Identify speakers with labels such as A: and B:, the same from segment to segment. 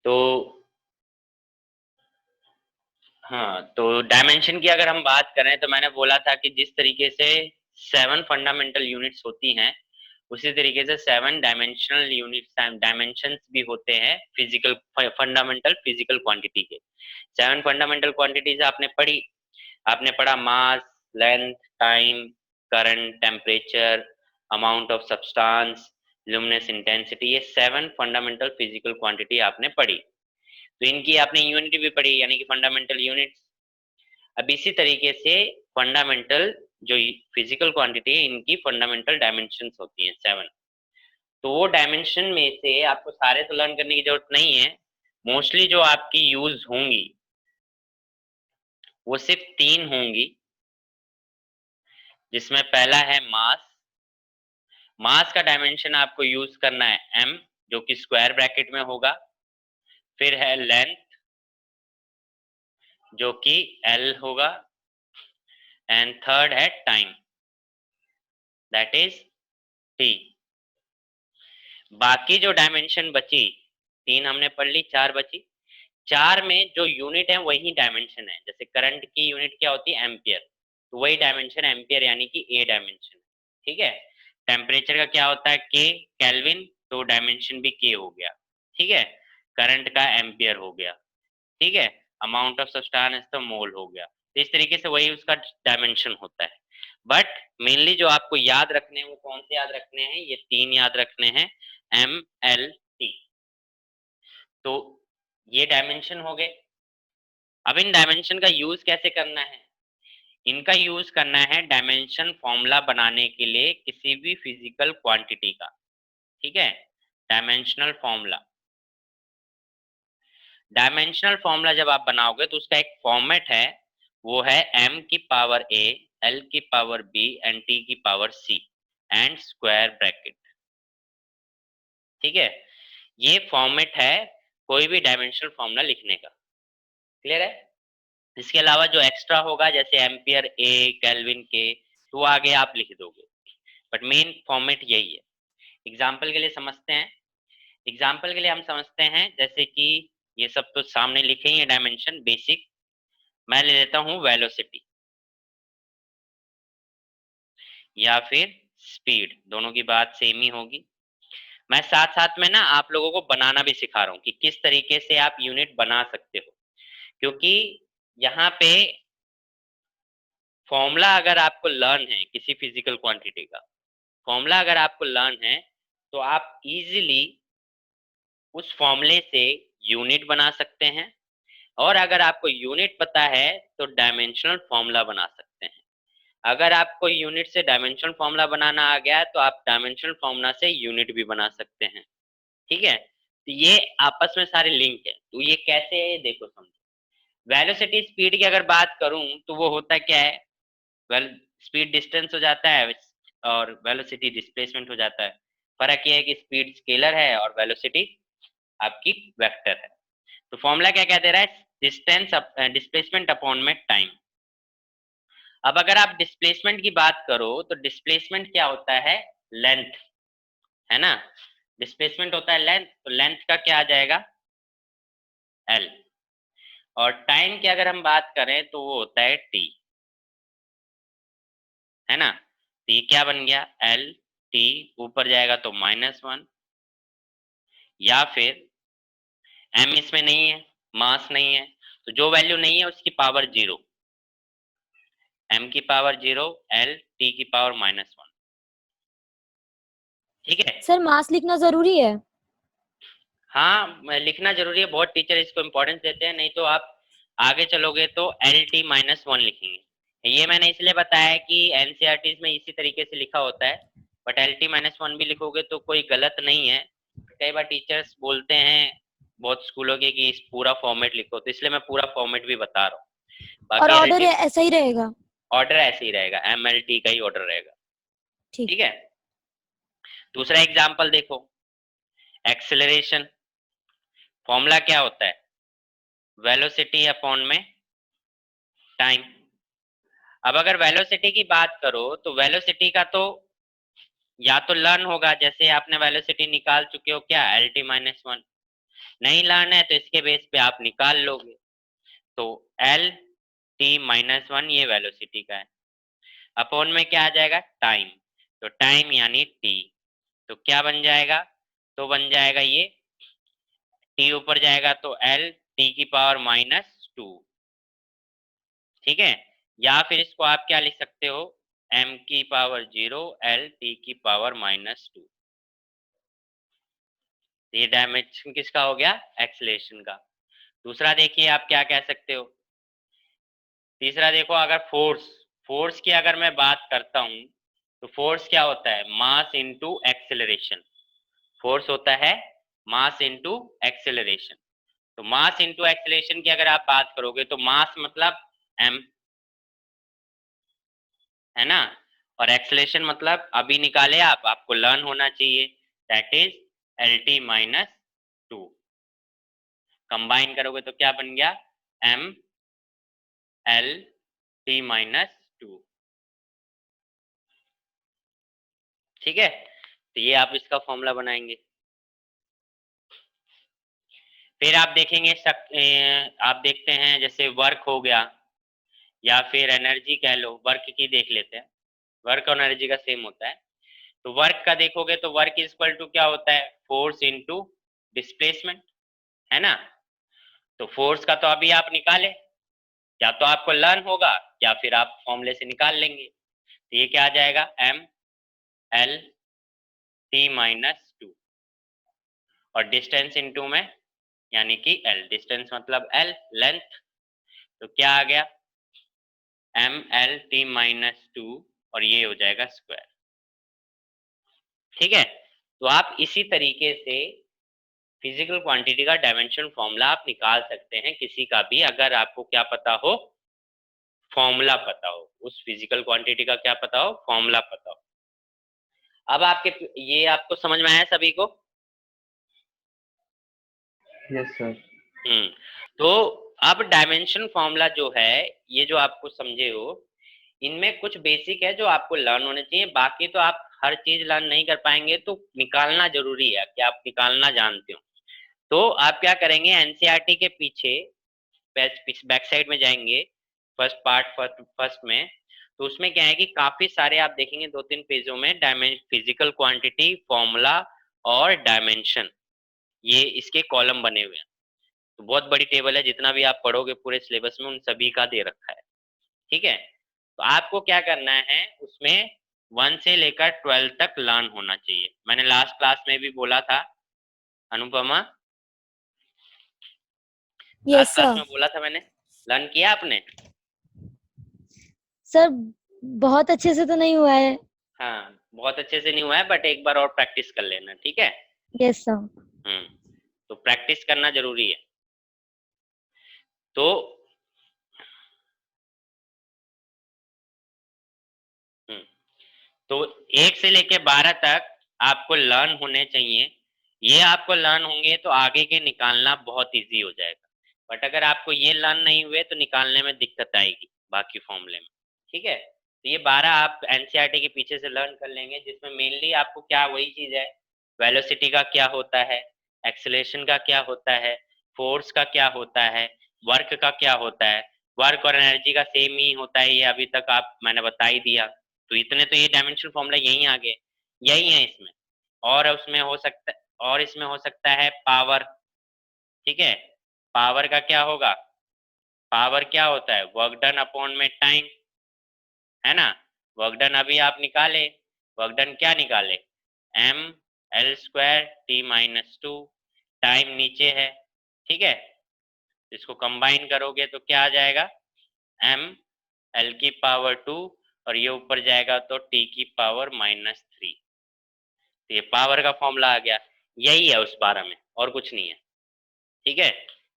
A: तो हाँ, तो डायमेंशन की अगर हम बात करें तो मैंने बोला था कि जिस तरीके से 7 फंडामेंटल यूनिट्स होती हैं, उसी तरीके से 7 डायमेंशनल यूनिट्स डायमेंशंस भी होते हैं फिजिकल फंडामेंटल फिजिकल क्वांटिटी के। 7 फंडामेंटल क्वांटिटीज आपने पढ़ा mass, length, time, current, temperature, amount of substance, luminous intensity, ये 7 फंडामेंटल फिजिकल क्वांटिटी आपने पढ़ी। तो इनकी आपने यूनिट भी पढ़ी, यानी कि फंडामेंटल यूनिट्स। अब इसी तरीके से फंडामेंटल जो फिजिकल क्वांटिटी है, इनकी फंडामेंटल डायमेंशंस होती हैं 7। तो वो डायमेंशन में से आपको सारे तो लर्न करने की जरूरत नहीं है, मोस्टली जो आपकी यूज होंगी वो सिर्फ 3 होंगी, जिसमें पहला है मास। मास का डायमेंशन आपको यूज करना है m, जो कि स्क्वायर ब्रैकेट में होगा। फिर है लेंथ, जो कि l होगा। एंड थर्ड है टाइम, दैट इज t। बाकी जो डायमेंशन बची, 3 हमने पढ़ ली, 4 बची। 4 में जो यूनिट है वही डायमेंशन है। जैसे करंट की यूनिट क्या होती है? एम्पियर, तो वही डायमेंशन एम्पियर, यानी कि ए डायमेंशन। ठीक है। टेम्परेचर का क्या होता है? के, केल्विन, तो डायमेंशन भी के हो गया। ठीक है। करंट का एम्पियर हो गया। ठीक है। अमाउंट ऑफ सब्सटेंस तो मोल हो गया। तो इस तरीके से वही उसका डायमेंशन होता है। बट मेनली जो आपको याद रखने हैं वो कौन से याद रखने हैं? ये 3 याद रखने हैं, एम, एल, टी। तो ये डायमेंशन हो गए। अब इन डायमेंशन का यूज कैसे करना है? इनका यूज करना है डायमेंशन फॉर्मूला बनाने के लिए किसी भी फिजिकल क्वांटिटी का। ठीक है। डायमेंशनल फॉर्मूला, डायमेंशनल फॉर्मूला जब आप बनाओगे तो उसका एक फॉर्मेट है, वो है m की पावर a, l की पावर b एंड t की power c and square bracket. ठीक है। ये फॉर्मेट है कोई भी डायमेंशनल फॉर्मूला लिखने का। क्लियर है? इसके अलावा जो एक्स्ट्रा होगा, जैसे एम्पियर, ए, केल्विन, के, तो आगे आप लिख दोगे, बट मेन फॉर्मेट यही है। एग्जाम्पल के लिए समझते हैं। एग्जाम्पल के लिए हम समझते हैं, जैसे कि ये सब तो सामने लिखे ही है डायमेंशन बेसिक। मैं ले लेता हूं वेलोसिटी या फिर स्पीड, दोनों की बात सेम ही होगी। मैं साथ साथ में ना आप लोगों को बनाना भी सिखा रहा हूँ कि किस तरीके से आप यूनिट बना सकते हो, क्योंकि यहाँ पे फॉर्मूला अगर आपको लर्न है किसी फिजिकल क्वांटिटी का, फॉर्मूला अगर आपको लर्न है तो आप इजीली उस फॉर्मूले से यूनिट बना सकते हैं, और अगर आपको यूनिट पता है तो डायमेंशनल फॉर्मूला बना सकते हैं। अगर आपको यूनिट से डायमेंशनल फॉर्मूला बनाना आ गया है तो आप डायमेंशनल फॉर्मूला से यूनिट भी बना सकते हैं। ठीक है। तो ये आपस में सारे लिंक है। तो ये कैसे है ये देखो, समझो। वेलोसिटी स्पीड की अगर बात करूं तो वो होता क्या है? वेल, स्पीड डिस्टेंस हो जाता है और वेलोसिटी डिस्प्लेसमेंट हो जाता है। फर्क ये है कि स्पीड स्केलर है और वेलोसिटी आपकी वेक्टर है। तो फॉर्मूला क्या क्या दे रहा है? डिस्टेंस डिस्प्लेसमेंट अपॉन में टाइम। अब अगर आप डिस्प्लेसमेंट की बात करो तो डिस्प्लेसमेंट क्या होता है? लेंथ, है ना। डिस्प्लेसमेंट होता है लेंथ, तो लेंथ का क्या आ जाएगा? एल। और टाइम की अगर हम बात करें तो वो होता है टी, है ना। तो ये क्या बन गया? एल टी, ऊपर जाएगा तो -1, या फिर एम इसमें नहीं है, मास नहीं है, तो जो वैल्यू नहीं है उसकी पावर 0, एम की पावर 0, एल टी की पावर -1। ठीक है।
B: सर मास लिखना जरूरी है?
A: हाँ, लिखना जरूरी है, बहुत टीचर इसको इम्पोर्टेंस देते हैं, नहीं तो आप आगे चलोगे तो LT-1 लिखेंगे। ये मैंने इसलिए बताया है कि एनसीईआरटी में इसी तरीके से लिखा होता है, बट LT-1 भी लिखोगे तो कोई गलत नहीं है। कई बार टीचर्स बोलते हैं बहुत स्कूलों के कि इस पूरा फॉर्मेट लिखो, तो इसलिए मैं पूरा फॉर्मेट भी बता रहा हूँ।
B: और
A: बाकी
B: ऑर्डर
A: LT
B: ऐसा ही रहेगा?
A: ऑर्डर ऐसे ही रहेगा, MLT का ही ऑर्डर रहेगा।
B: ठीक।
A: ठीक है। दूसरा एग्जाम्पल देखो, एक्सेलरेशन। फॉर्मूला क्या होता है? वेलोसिटी अपॉन में टाइम। अब अगर वेलोसिटी की बात करो तो वेलोसिटी का तो या तो लर्न होगा, जैसे आपने वेलोसिटी निकाल चुके हो क्या? LT-1। नहीं लर्न है तो इसके बेस पे आप निकाल लोगे। तो एल टी माइनस वन ये वेलोसिटी का है, अपॉन में क्या आ जाएगा टाइम, तो टाइम यानी टी, तो क्या बन जाएगा, तो बन जाएगा ये टी ऊपर जाएगा तो एल टी की पावर माइनस टू, ठीक है। या फिर इसको आप क्या लिख सकते हो, एम की पावर जीरो एल टी की पावर माइनस टू, ये डायमेंशन किसका हो गया, एक्सेलरेशन का। दूसरा देखिए आप क्या कह सकते हो, तीसरा देखो अगर फोर्स, फोर्स की अगर मैं बात करता हूं तो फोर्स क्या होता है, मास इनटू एक्सेलरेशन, फोर्स होता है मास इनटू एक्सेलरेशन। तो मास इनटू एक्सेलरेशन की अगर आप बात करोगे तो मास मतलब m, है ना, और एक्सेलरेशन मतलब अभी निकाले आप, आपको लर्न होना चाहिए, that is L T minus to, combine करोगे तो क्या बन गया, m L T minus to, ठीक है। तो ये आप इसका फॉर्मूला बनाएंगे। फिर आप देखेंगे आप देखते हैं जैसे वर्क हो गया या फिर एनर्जी कह लो, वर्क की देख लेते हैं, वर्क और एनर्जी का सेम होता है। तो वर्क का देखोगे तो वर्क इज इक्वल टू क्या होता है, फोर्स इनटू डिस्प्लेसमेंट, है ना। तो फोर्स का तो अभी आप निकाले, या तो आपको लर्न होगा या फिर आप फॉर्मूले से निकाल लेंगे। तो ये क्या आ जाएगा, M L T minus two, और डिस्टेंस इनटू में यानी कि एल, डिस्टेंस मतलब एल लेंथ, तो क्या आ गया M L T minus two, और ये हो जाएगा स्क्वायर, ठीक है। तो आप इसी तरीके से फिजिकल क्वांटिटी का डायमेंशन फॉर्मूला आप निकाल सकते हैं किसी का भी, अगर आपको क्या पता हो, फॉर्मूला पता हो, उस फिजिकल क्वांटिटी का क्या पता हो, फॉर्मूला पता हो। अब आपके ये आपको समझ में आया सभी को,
C: यस सर।
A: तो अब डायमेंशन फॉर्मूला जो है, ये जो आपको समझे हो, इनमें कुछ बेसिक है जो आपको लर्न होने चाहिए, बाकी तो आप हर चीज लर्न नहीं कर पाएंगे, तो निकालना जरूरी है कि आप निकालना जानते हो। तो आप क्या करेंगे, एनसीईआरटी के पीछे बैक साइड में जाएंगे, फर्स्ट पार्ट फर्स्ट में, तो उसमें क्या है कि काफी सारे आप देखेंगे 2-3 पेजों में फिजिकल क्वांटिटी फॉर्मूला और डायमेंशन, ये इसके कॉलम बने हुए हैं। तो बहुत बड़ी टेबल है, जितना भी आप पढ़ोगे पूरे सिलेबस में उन सभी का दे रखा है, ठीक है। तो आपको क्या करना है, उसमें 1 से लेकर 12 तक लर्न होना चाहिए, मैंने लास्ट क्लास में भी बोला था, Anupama,
B: yes
A: last class
B: sir.
A: में बोला था मैंने, लर्न किया आपने,
B: सर बहुत अच्छे से तो नहीं हुआ है।
A: हाँ बहुत अच्छे से नहीं हुआ है, बट एक बार और प्रैक्टिस कर लेना, ठीक है।
B: Yes sir.
A: तो प्रैक्टिस करना जरूरी है। तो हम्म, तो 1 से लेके 12 तक आपको लर्न होने चाहिए, ये आपको लर्न होंगे तो आगे के निकालना बहुत इजी हो जाएगा, बट अगर आपको ये लर्न नहीं हुए तो निकालने में दिक्कत आएगी बाकी फॉर्मूले में, ठीक है। तो ये 12 आप एनसीईआरटी के पीछे से लर्न कर लेंगे, जिसमें मेनली आपको क्या वही चीज है, वेलोसिटी का क्या होता है, एक्सेलरेशन का क्या होता है, फोर्स का क्या होता है, वर्क का क्या होता है, वर्क और एनर्जी का सेम ही होता है, ये अभी तक आप मैंने बता ही दिया। तो इतने तो ये डायमेंशन फॉर्मूला यही आ गए, यही है इसमें, और उसमें हो सकता, और इसमें हो सकता है पावर, ठीक है। पावर का क्या होगा, पावर क्या होता है, वर्क डन अपॉन में टाइम, है ना। वर्क डन अभी आप निकाले, वर्क डन क्या निकाले, M L square T minus two, time नीचे है, ठीक है। इसको कंबाइन करोगे तो क्या आ जाएगा, एम एल की पावर टू, और ये ऊपर जाएगा तो टी की पावर माइनस थ्री, तो ये पावर का फॉर्मूला आ गया, यही है उस 12 में, और कुछ नहीं है, ठीक है।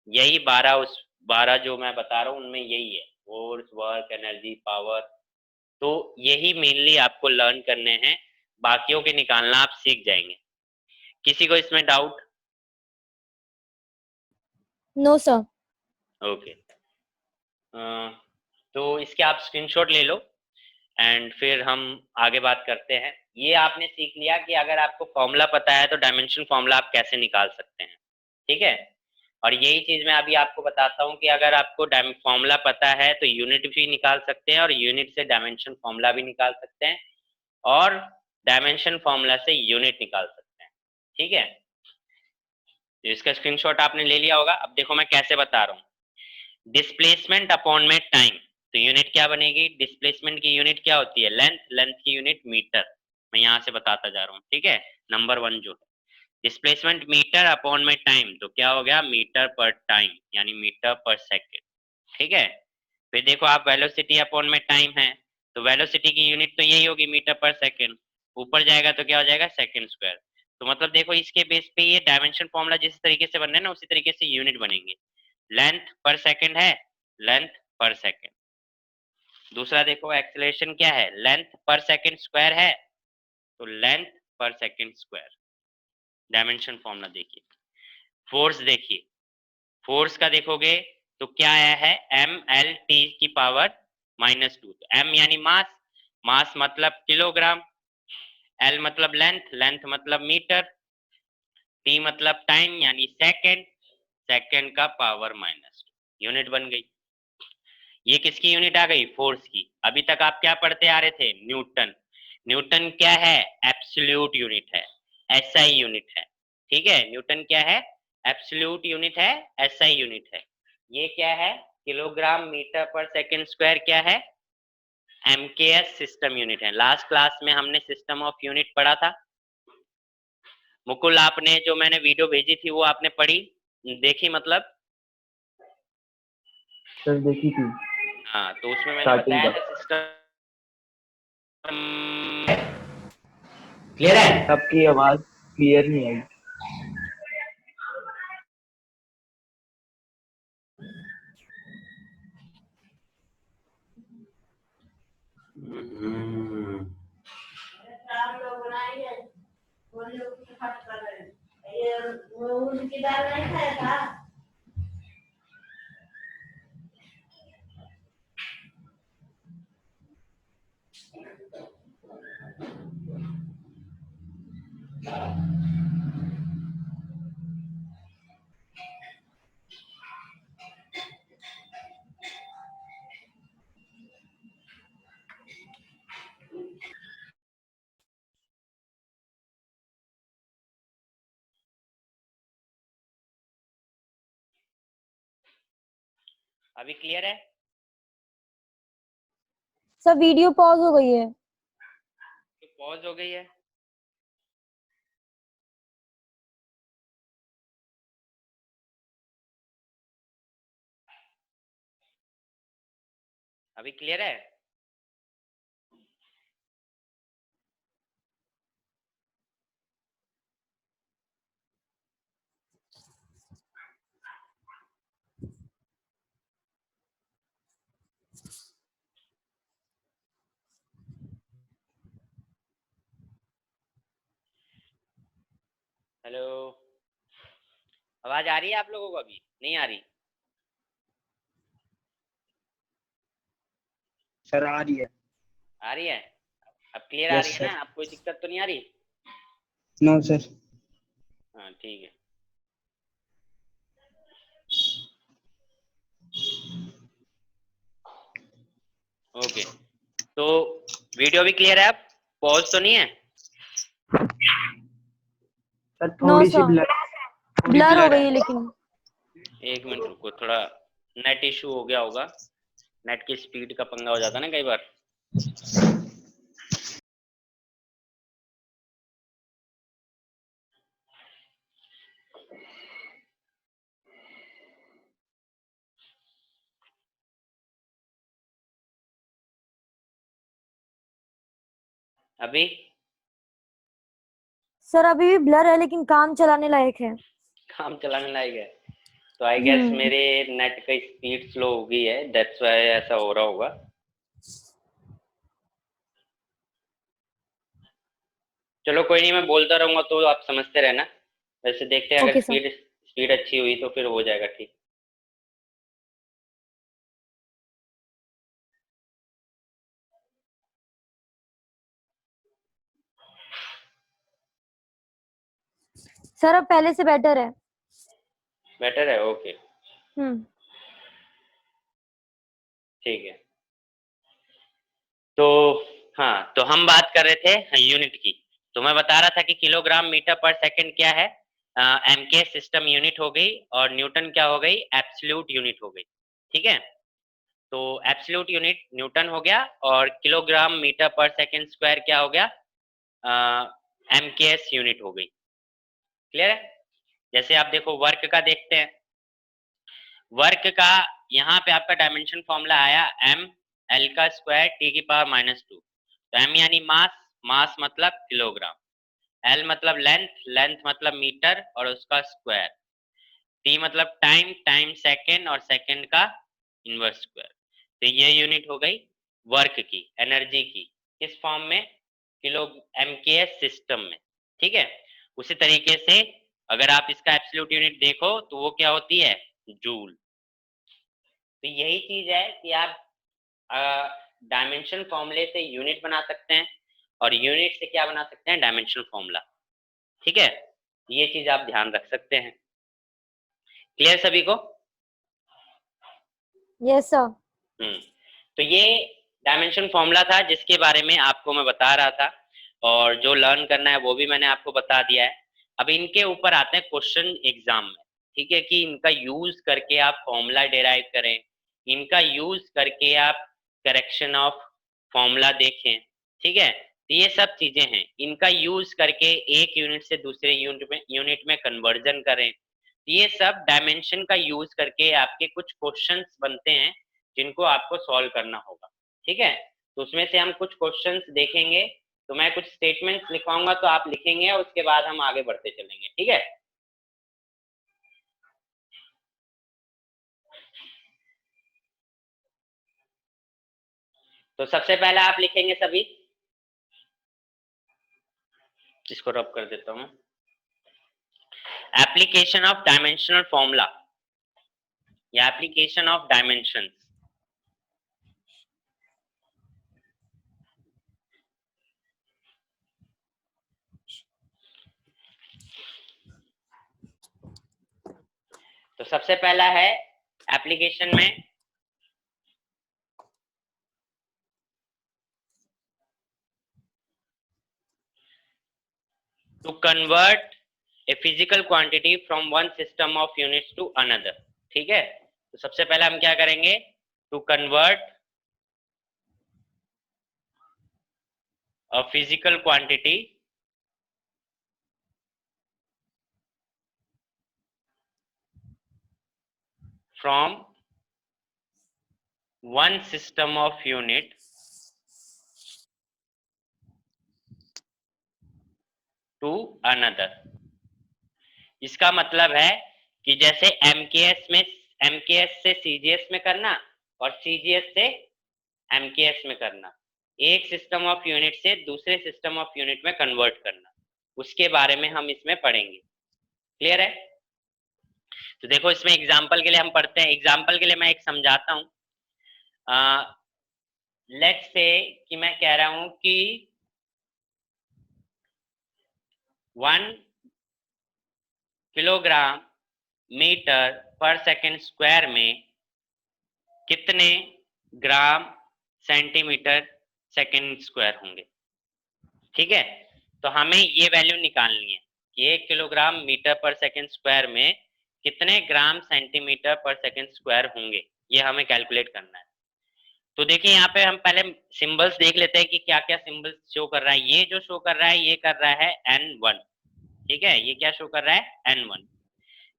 A: यही 12 उस 12 जो मैं बता रहा हूँ उनमें यही है, फोर्स वर्क एनर्जी पावर, तो यही मेनली आपको लर्न करने हैं, बाकियों के निकालना आप सीख जाएंगे। किसी को इसमें डाउट,
B: नो सर।
A: ओके। तो इसके आप स्क्रीनशॉट ले लो, एंड फिर हम आगे बात करते हैं। ये आपने सीख लिया कि अगर आपको फॉर्मूला पता है तो डायमेंशन फॉर्मूला आप कैसे निकाल सकते हैं, ठीक है। और यही चीज मैं अभी आपको बताता हूँ कि अगर आपको फॉर्मूला पता है तो यूनिट भी निकाल सकते हैं और यूनिट से डायमेंशन फॉर्मूला भी निकाल सकते हैं और डायमेंशन फॉर्मूला से यूनिट निकाल सकते हैं। ठीक है, तो इसका स्क्रीनशॉट आपने ले लिया होगा। अब देखो मैं कैसे बता रहा हूँ। डिस्प्लेसमेंट अपॉन में टाइम, तो यूनिट क्या बनेगी? डिस्प्लेसमेंट की यूनिट क्या होती है? लेंथ, लेंथ की यूनिट मीटर। मैं यहाँ से बताता जा रहा हूँ, ठीक है। नंबर 1 जो है डिस्प्लेसमेंट मीटर अपॉन में टाइम, तो क्या हो गया? मीटर पर टाइम, यानी मीटर पर सेकेंड। ठीक है, फिर देखो आप वेलोसिटी अपॉन में टाइम है, तो वेलोसिटी की यूनिट तो यही होगी मीटर पर सेकेंड। ऊपर जाएगा तो क्या हो जाएगा? Second square. तो मतलब देखो इसके बेस पे ये डायमेंशन फॉर्मूला जिस तरीके से बन रहे हैं ना, उसी तरीके से यूनिट बनेंगे। लेंथ पर सेकेंड है, लेंथ पर सेकेंड। दूसरा देखो एक्सेलरेशन क्या है? लेंथ पर सेकेंड स्क्वायर है, तो लेंथ पर सेकेंड स्क्वायर। डायमेंशन फॉर्मूला देखिए। फोर्स देखिए, फोर्स का देखोगे तो क्या आया है? mlt की पावर -2। तो m यानी मास, मास मतलब किलोग्राम, l मतलब लेंथ, लेंथ मतलब मीटर, t मतलब टाइम यानी सेकंड, सेकंड का पावर -2, यूनिट बन गई। ये किसकी यूनिट आ गई? फोर्स की। अभी तक आप क्या पढ़ते आ रहे थे? न्यूटन। न्यूटन क्या है? एब्सोल्यूट यूनिट है, एसआई यूनिट है। ठीक है, न्यूटन क्या है? एब्सोल्यूट यूनिट है, एसआई यूनिट है। ये क्या है? Kilogram metre per second square क्या है? एमकेएस सिस्टम यूनिट है। लास्ट क्लास में हमने सिस्टम ऑफ यूनिट पढ़ा था। मुकुल, आपने जो मैंने वीडियो भेजी थी वो आपने पढ़ी, देखी मतलब?
C: सर देखी थी
A: हाँ, तो उसमें मैंने
C: स्टार्टिंग
A: बताया
C: का।
A: था सिस्टम। क्लियर है?
C: आपकी आवाज क्लियर नहीं आई।
A: अभी क्लियर है?
B: सर वीडियो पॉज हो गई है।
A: तो पॉज हो गई है? अभी क्लियर है? हेलो, आवाज आ रही है आप लोगों को? अभी नहीं आ रही?
C: सर आ रही है।
A: आ रही है? अब क्लियर आ रही
C: यस
A: है
C: सर।
A: ना? अब कोई दिक्कत तो नहीं आ रही?
C: No sir.
A: हाँ ठीक है। ओके, तो वीडियो भी क्लियर है? अब पॉज तो नहीं है?
C: सर
B: नो
C: थोड़ी सी
B: सर,
C: थोड़ी
B: ब्लर हो
C: ब्लर
B: गई
C: है।
B: है लेकिन।
A: एक मिनट रुको, थोड़ा नेट इशू हो गया होगा। नेट की स्पीड का पंगा हो जाता है ना कई बार। अभी
B: सर अभी भी ब्लर है लेकिन काम चलाने लायक है।
A: काम चलाने लायक है? तो आई गेस
B: हम्म।
A: मेरे नेट का स्पीड स्लो हो गई है, दैट्स व्हाई ऐसा हो रहा होगा। चलो कोई नहीं, मैं बोलता रहूंगा तो आप समझते रहना। वैसे देखते हैं, अगर
B: ओके सर।
A: स्पीड स्पीड अच्छी हुई तो फिर हो जाएगा ठीक।
B: सर अब पहले से बेटर है।
A: बेटर है, ओके, ठीक है। तो हाँ, तो हम बात कर रहे थे यूनिट की। तो मैं बता रहा था कि किलोग्राम मीटर पर सेकंड क्या है, एमकेएस सिस्टम यूनिट हो गई, और न्यूटन क्या हो गई, एब्सोल्यूट यूनिट हो गई। ठीक है, तो एब्सोल्यूट यूनिट न्यूटन हो गया, और kilogram metre per second square क्या हो गया, एमकेएस यूनिट हो गई। क्लियर है? जैसे आप देखो वर्क का देखते हैं, वर्क का यहाँ पे आपका डायमेंशन फॉर्मूला आया m l का स्क्वायर t की पावर -2। तो m यानी मास, मास मतलब किलोग्राम, l मतलब लेंथ, लेंथ मतलब मीटर और उसका स्क्वायर, t मतलब टाइम, टाइम सेकंड और सेकंड का इनवर्स स्क्वायर। तो ये यूनिट हो गई वर्क की, एनर्जी की, किस फॉर्म में, किलो एमकेएस सिस्टम में। ठीक है, उसी तरीके से अगर आप इसका एब्सोल्यूट यूनिट देखो तो वो क्या होती है, जूल। तो यही चीज है कि आप डायमेंशन फॉर्मूले से यूनिट बना सकते हैं, और यूनिट से क्या बना सकते हैं, डायमेंशन फॉर्मूला। ठीक है, ये चीज आप ध्यान रख सकते हैं। क्लियर सभी को?
B: Yes sir.
A: तो ये डायमेंशन फॉर्मूला था जिसके बारे में आपको मैं बता रहा था, और जो लर्न करना है वो भी मैंने आपको बता दिया है। अब इनके ऊपर आते हैं क्वेश्चन एग्जाम में। ठीक है, कि इनका यूज करके आप फॉर्मूला डिराइव करें, इनका यूज करके आप करेक्शन ऑफ फॉर्मूला देखें। ठीक है, तो ये सब चीजें हैं, इनका यूज करके एक यूनिट से दूसरे यूनिट में कन्वर्जन करें। ये सब डायमेंशन का यूज करके आपके कुछ क्वेश्चंस बनते हैं जिनको आपको सॉल्व करना होगा। ठीक है, तो उसमें से हम कुछ क्वेश्चंस देखेंगे। तो मैं कुछ स्टेटमेंट्स लिखवाऊंगा तो आप लिखेंगे, और उसके बाद हम आगे बढ़ते चलेंगे। ठीक है, तो सबसे पहला आप लिखेंगे सभी, इसको रब कर देता हूं, एप्लीकेशन ऑफ डायमेंशनल फॉर्मूला या एप्लीकेशन ऑफ डायमेंशन। तो सबसे पहला है एप्लीकेशन में, to convert a physical quantity from one system of units to another. ठीक है, तो सबसे पहले हम क्या करेंगे, to convert a physical quantity from one system of unit to another. इसका मतलब है कि जैसे एमकेएस से सीजीएस में करना, और सीजीएस से एमकेएस में करना, एक सिस्टम ऑफ यूनिट से दूसरे सिस्टम ऑफ यूनिट में कन्वर्ट करना, उसके बारे में हम इसमें पढ़ेंगे। क्लियर है? तो देखो इसमें एग्जाम्पल के लिए हम पढ़ते हैं, एग्जाम्पल के लिए मैं एक समझाता हूं। लेट्स से कि मैं कह रहा हूं कि 1 kilogram metre per second square में कितने ग्राम सेंटीमीटर सेकंड स्क्वायर होंगे। ठीक है, तो हमें ये वैल्यू निकालनी है कि 1 kilogram metre per second square में कितने gram centimetre per second square होंगे, ये हमें कैलकुलेट करना है। तो देखिए यहाँ पे हम पहले सिंबल्स देख लेते हैं कि क्या क्या सिंबल्स शो कर रहा है। ये जो शो कर रहा है ये कर रहा है N1। ठीक है, ये क्या शो कर रहा है, N1।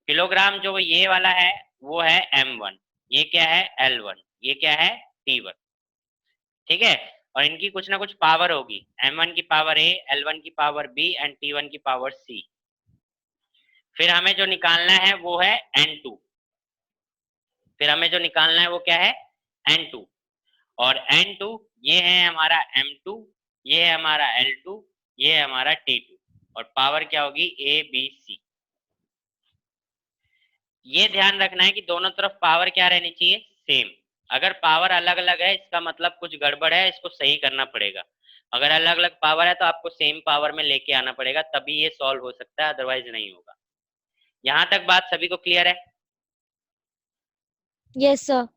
A: किलोग्राम जो ये वाला है वो है M1, ये क्या है L1, ये क्या है T1। ठीक है, और इनकी कुछ ना कुछ पावर होगी, M1 की पावर A, L1 की पावर B एंड T1 की पावर C। फिर हमें जो निकालना है वो है N2। फिर हमें जो निकालना है वो क्या है, N2। और N2 ये है हमारा M2, ये है हमारा L2, ये है हमारा T2, और पावर क्या होगी, A B C। ये ध्यान रखना है कि दोनों तरफ पावर क्या रहनी चाहिए, सेम। अगर पावर अलग अलग है इसका मतलब कुछ गड़बड़ है, इसको सही करना पड़ेगा। अगर अलग अलग पावर है तो आपको सेम पावर में लेके आना पड़ेगा, तभी ये सॉल्व हो सकता है, अदरवाइज नहीं होगा। यहाँ तक बात सभी को क्लियर है?
B: Yes sir.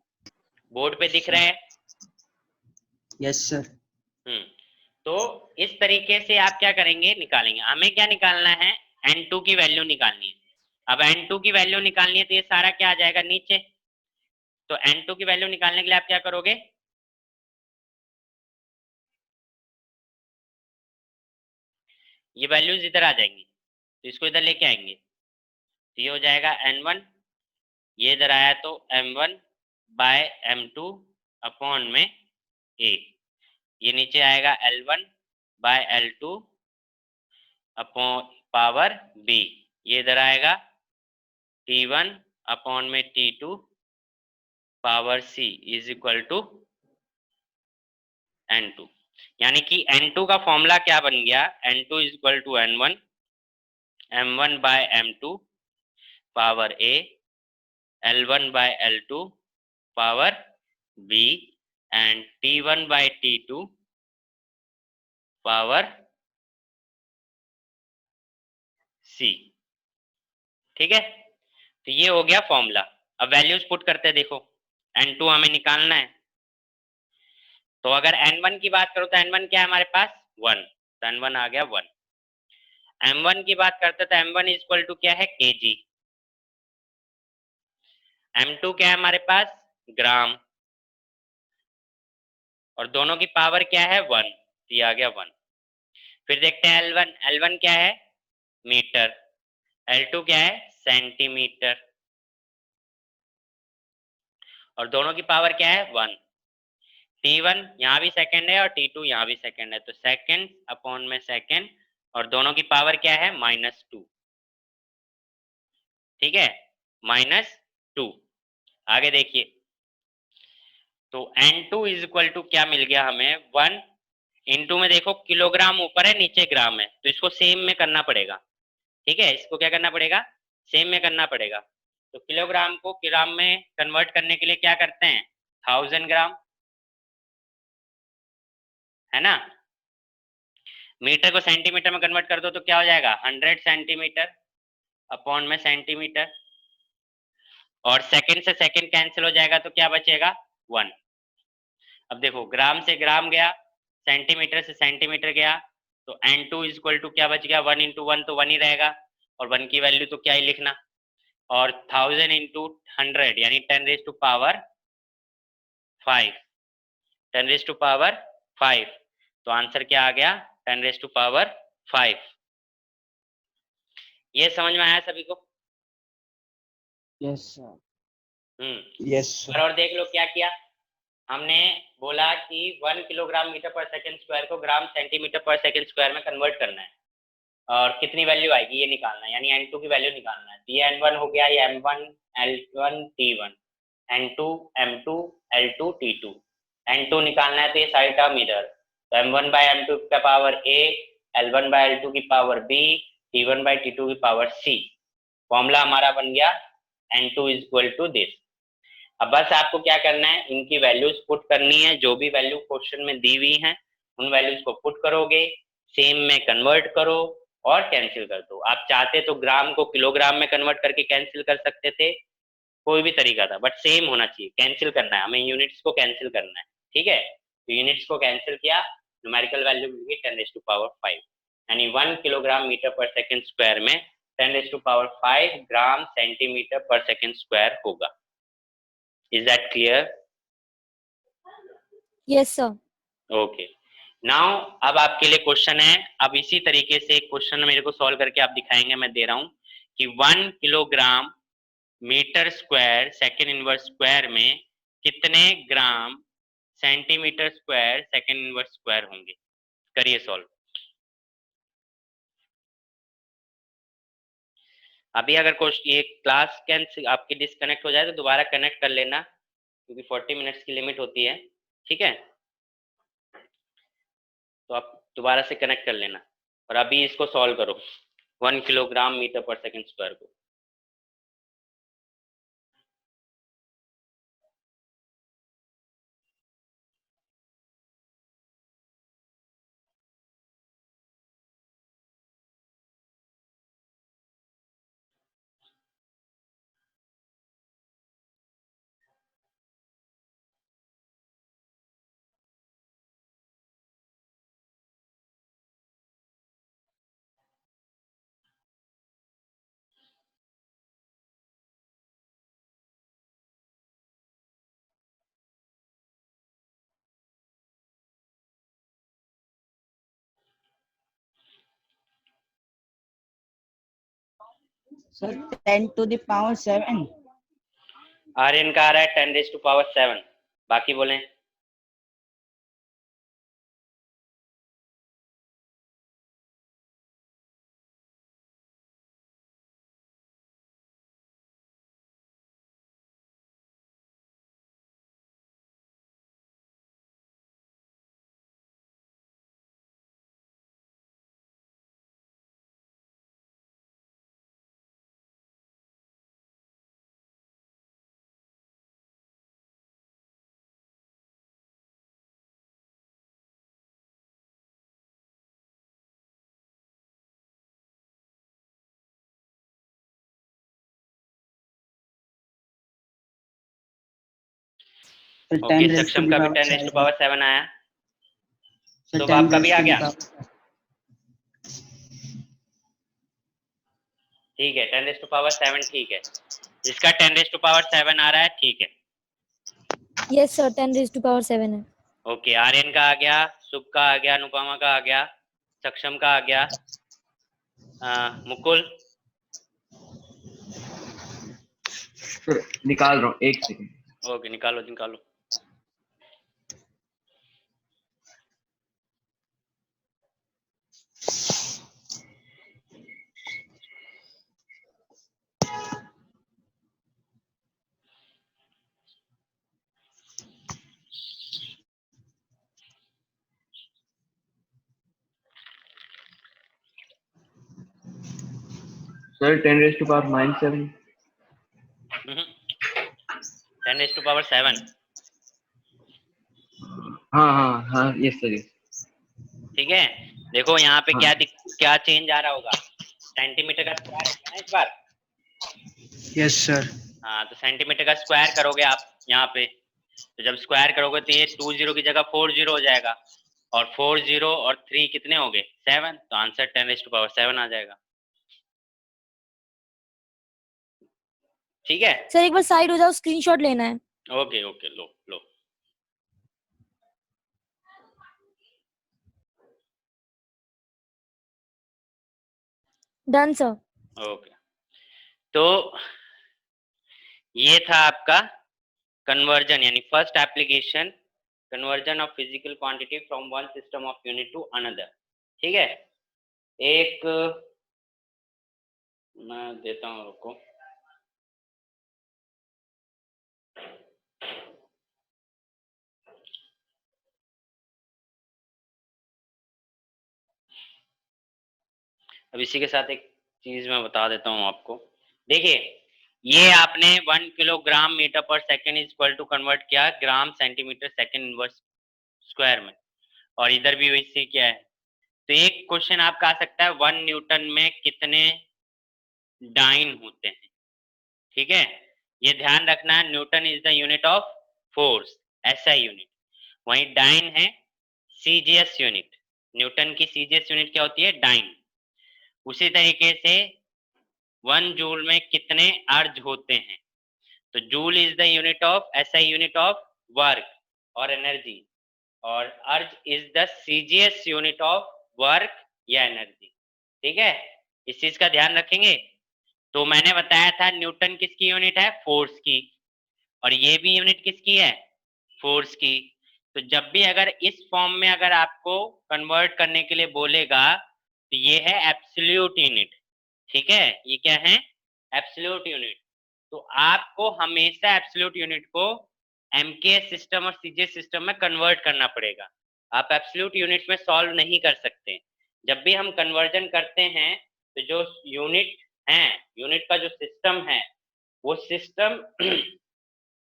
A: बोर्ड पे दिख रहे हैं?
C: Yes sir.
A: तो इस तरीके से आप क्या करेंगे, निकालेंगे। हमें क्या निकालना है, N2 की वैल्यू निकालनी है। अब N2 की वैल्यू निकालनी है तो ये सारा क्या आ जाएगा नीचे। तो N2 की वैल्यू निकालने के लिए आप क्या करोगे, ये वैल्यूज इधर आ जाएंगी तो इसको इधर लेके आएंगे तो ये हो जाएगा N1, ये इधर आया तो M1 बाय M2 अपॉन में A, ये नीचे आएगा L1 by L2 upon power B, ये इधर आएगा T1 अपॉन में T2 power C is equal to N2। यानी कि N2 का फॉर्मूला क्या बन गया, N2 is equal to N1 M1 by M2 power A L1 by L2 power B and T1 by T2 power C। ठीक है, तो ये हो गया फॉर्मूला। अब वैल्यूज पुट करते हैं, देखो N2 हमें निकालना है। तो अगर N1 की बात करो तो N1 क्या है हमारे पास 1, तो N1 आ गया 1। M1 की बात करते तो M1 इज इक्वल टू क्या है kg। M2 क्या है हमारे पास ग्राम, और दोनों की पावर क्या है 1, तो ये आ गया 1। फिर देखते हैं L1, L1 क्या है मीटर, L2 क्या है सेंटीमीटर, और दोनों की पावर क्या है 1। T1 यहाँ भी सेकंड है और T2 यहाँ भी सेकंड है, तो सेकंड अपॉन में सेकंड, और दोनों की पावर क्या है -2। ठीक है, -2। आगे देखिए, तो N2 इज इक्वल टू क्या मिल गया हमें 1 इंटू में, देखो किलोग्राम ऊपर है नीचे ग्राम है तो इसको सेम में करना पड़ेगा। ठीक है, इसको क्या करना पड़ेगा, सेम में करना पड़ेगा। तो किलोग्राम को ग्राम में कन्वर्ट करने के लिए क्या करते हैं 1000 ग्राम, है ना। मीटर को सेंटीमीटर में कन्वर्ट कर दो तो क्या हो जाएगा 100 सेंटीमीटर अपॉन में सेंटीमीटर, और सेकंड से सेकंड कैंसिल हो जाएगा तो क्या बचेगा 1। अब देखो ग्राम से ग्राम गया, सेंटीमीटर से सेंटीमीटर गया, तो N2 इज इक्वल टू क्या बच गया 1 इंटू 1 तो 1 ही रहेगा, और 1 की वैल्यू तो क्या ही लिखना, और 1000 इंटू 100 यानी 10 raise to power 5, 10 raise to power 5, तो आंसर क्या आ गया 10 रेज टू पावर 5। ये समझ में आया सभी को?
C: Yes sir.
A: Hmm.
C: Yes sir.
A: और देख लो क्या किया हमने, बोला कि 1 kilogram metre per second square को gram centimetre per second square में कन्वर्ट करना है, और कितनी वैल्यू आएगी ये निकालना है, यानी N2 की वैल्यू निकालना है। तो ये N1 हो गया, ये M1 L1 T1, N2 M2 L2 T2, N2 निकालना है तो ये सारी टर्म इधर, तो M1 बाय M2 का power A, L1 by L2 की power B, T1 by T2 की पावर C। फॉर्मूला हमारा बन गया N2 is equal to this. अब बस आपको क्या करना है, इनकी वैल्यूज पुट करनी है, जो भी वैल्यू क्वेश्चन में दी हुई है उन वैल्यूज को पुट करोगे, सेम में कन्वर्ट करो और कैंसिल कर दो। आप चाहते तो ग्राम को किलोग्राम में कन्वर्ट करके कैंसिल कर सकते थे, कोई भी तरीका था, बट सेम होना चाहिए, कैंसिल करना है हमें, यूनिट्स को कैंसिल करना है। ठीक है, तो यूनिट्स को कैंसिल किया, न्यूमेरिकल वैल्यू मिल गई 10 रेज टू पावर 5, यानी 1 kilogram metre per second square में 10 raise to power 5 gram centimetre per second square होगा। Is that clear?
B: Yes sir.
A: Okay, now अब आपके लिए क्वेश्चन है। अब इसी तरीके से एक क्वेश्चन मेरे को सॉल्व करके आप दिखाएंगे, मैं दे रहा हूं कि 1 kilogram metre square second inverse square में कितने gram centimetre square second inverse square होंगे। करिए सॉल्व। अभी अगर क्वेश्चन ये क्लास कैंसिल आपकी डिस्कनेक्ट हो जाए तो दोबारा कनेक्ट कर लेना, क्योंकि 40 मिनट्स की लिमिट होती है। ठीक है, तो आप दोबारा से कनेक्ट कर लेना और अभी इसको सॉल्व करो 1 kilogram metre per second square को।
C: Sir 10 to the power 7.
A: Aryan का आ रहा है 10⁻⁷। बाकी बोलें।
C: Sir,
A: ओके
C: 10 raised to
A: सक्षम
C: the
A: का भी
C: power
A: 10⁻⁷ आया।
C: Sir,
A: शुभ
C: 10
A: आपका भी
C: raised
A: आ
C: to the
A: गया।
C: power.
A: ठीक है 10⁻⁷ ठीक है। जिसका 10⁻⁷ आ रहा है ठीक है।
B: यस सर 10⁻⁷ है।
A: ओके आर्यन का आ गया, शुभ का आ गया, अनुपमा का आ गया, सक्षम का आ गया। मुकुल
D: सर निकाल रहा हूँ, एक सेकंड।
A: ओके निकालो निकालो।
D: सर 10⁻⁷।
A: 10⁻⁷।
D: हाँ यस सर यस।
A: ठीक है देखो यहाँ पे
D: हाँ।
A: क्या चेंज आ रहा होगा। सेंटीमीटर का स्क्वायर हो गया ना इस बार।
C: Yes, sir.
A: हाँ तो सेंटीमीटर का स्क्वायर करोगे आप यहाँ पे, तो जब स्क्वायर करोगे तो ये 20 की जगह 40 हो जाएगा, और 40 और 3 कितने हो गए 7, तो आंसर 10⁻⁷ आ जाएगा। ठीक है
B: सर एक बार साइड हो जाओ, स्क्रीनशॉट लेना है।
A: ओके ओके लो लो।
B: Done sir.
A: ओके तो ये था आपका कन्वर्जन यानी first application, conversion of physical quantity from one system of unit to another. ठीक है एक मैं देता हूँ रुको। अब इसी के साथ एक चीज मैं बता देता हूँ आपको। देखिए ये आपने 1 kilogram metre per second is equal to convert किया gram centimetre second inverse square में, और इधर भी वैसे क्या है। तो एक क्वेश्चन आपका आ सकता है 1 न्यूटन में कितने डाइन होते हैं। ठीक है ये ध्यान रखना है, Newton is the unit of force, ऐसा यूनिट। वहीं डाइन है सीजीएस यूनिट, न्यूटन की सीजीएस यूनिट क्या होती है डाइन। उसी तरीके से 1 जूल में कितने अर्ज होते हैं, तो joule is the unit of SI unit of work और एनर्जी, और अर्ज is the CGS unit of work या एनर्जी। ठीक है इस चीज का ध्यान रखेंगे। तो मैंने बताया था न्यूटन किसकी यूनिट है फोर्स की, और ये भी यूनिट किसकी है फोर्स की। तो जब भी अगर इस फॉर्म में अगर आपको कन्वर्ट करने के लिए बोलेगा तो ये है एब्सोल्यूट यूनिट। ठीक है ये क्या है एब्सोल्यूट यूनिट। तो आपको हमेशा एब्सोल्यूट यूनिट को एमकेएस सिस्टम और सीजीएस सिस्टम में कन्वर्ट करना पड़ेगा। आप एब्सोल्यूट यूनिट में सॉल्व नहीं कर सकते। जब भी हम कन्वर्जन करते हैं तो जो यूनिट है, यूनिट का जो सिस्टम है वो सिस्टम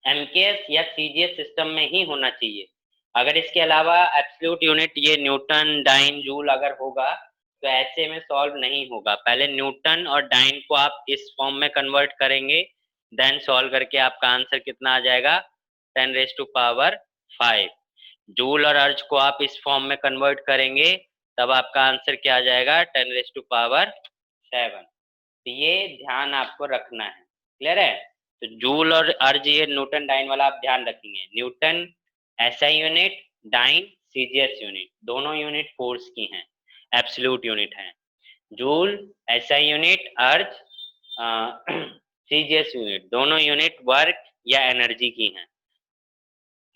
A: एमकेएस या सीजीएस सिस्टम में ही होना चाहिए। अगर इसके अलावा एब्सोल्यूट यूनिट ये न्यूटन डाइन जूल अगर होगा तो ऐसे में सॉल्व नहीं होगा। पहले न्यूटन और डाइन को आप इस फॉर्म में कन्वर्ट करेंगे, देन सॉल्व करके आपका आंसर कितना आ जाएगा 10⁻⁵। जूल और अर्ज को आप इस फॉर्म में कन्वर्ट करेंगे तब आपका आंसर क्या आ जाएगा 10⁻⁷। तो ये ध्यान आपको रखना है। क्लियर है। तो जूल और अर्ज ये न्यूटन डाइन वाला आप ध्यान रखेंगे। Newton SI unit, dyne CGS unit, दोनों यूनिट फोर्स की हैं, एब्सोल्यूट यूनिट हैं। Joule SI unit, erg CGS unit, दोनों यूनिट वर्क या एनर्जी की हैं।